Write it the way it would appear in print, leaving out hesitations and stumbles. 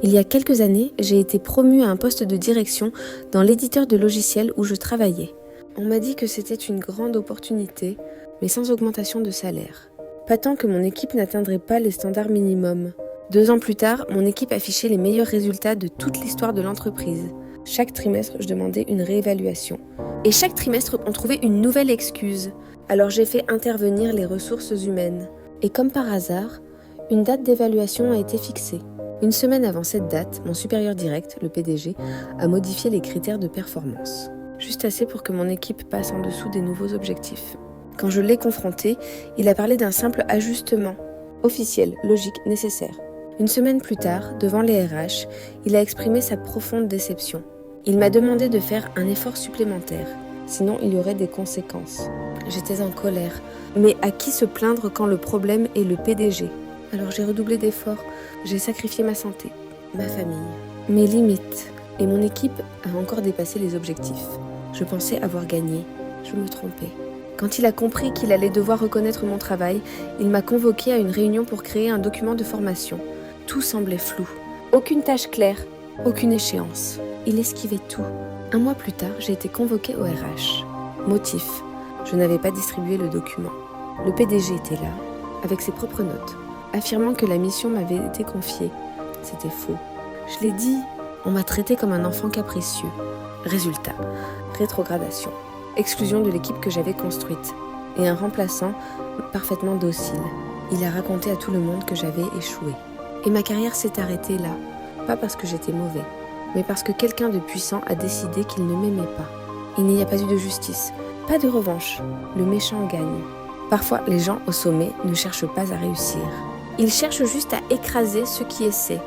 Il y a quelques années, j'ai été promue à un poste de direction dans l'éditeur de logiciels où je travaillais. On m'a dit que c'était une grande opportunité, mais sans augmentation de salaire. Pas tant que mon équipe n'atteindrait pas les standards minimums. 2 ans plus tard, mon équipe affichait les meilleurs résultats de toute l'histoire de l'entreprise. Chaque trimestre, je demandais une réévaluation. Et chaque trimestre, on trouvait une nouvelle excuse. Alors j'ai fait intervenir les ressources humaines. Et comme par hasard, une date d'évaluation a été fixée. Une semaine avant cette date, mon supérieur direct, le PDG, a modifié les critères de performance. Juste assez pour que mon équipe passe en dessous des nouveaux objectifs. Quand je l'ai confronté, il a parlé d'un simple ajustement, officiel, logique, nécessaire. Une semaine plus tard, devant les RH, il a exprimé sa profonde déception. Il m'a demandé de faire un effort supplémentaire, sinon il y aurait des conséquences. J'étais en colère, mais à qui se plaindre quand le problème est le PDG ? Alors j'ai redoublé d'efforts, j'ai sacrifié ma santé, ma famille, mes limites, et mon équipe a encore dépassé les objectifs. Je pensais avoir gagné, je me trompais. Quand il a compris qu'il allait devoir reconnaître mon travail, il m'a convoqué à une réunion pour créer un document de formation. Tout semblait flou, aucune tâche claire, aucune échéance. Il esquivait tout. 1 mois plus tard, j'ai été convoquée au RH. Motif, je n'avais pas distribué le document. Le PDG était là, avec ses propres notes, affirmant que la mission m'avait été confiée. C'était faux. Je l'ai dit, on m'a traité comme un enfant capricieux. Résultat, rétrogradation, exclusion de l'équipe que j'avais construite, et un remplaçant parfaitement docile. Il a raconté à tout le monde que j'avais échoué. Et ma carrière s'est arrêtée là, pas parce que j'étais mauvais, mais parce que quelqu'un de puissant a décidé qu'il ne m'aimait pas. Il n'y a pas eu de justice, pas de revanche. Le méchant gagne. Parfois, les gens au sommet ne cherchent pas à réussir. Ils cherchent juste à écraser ceux qui essaient.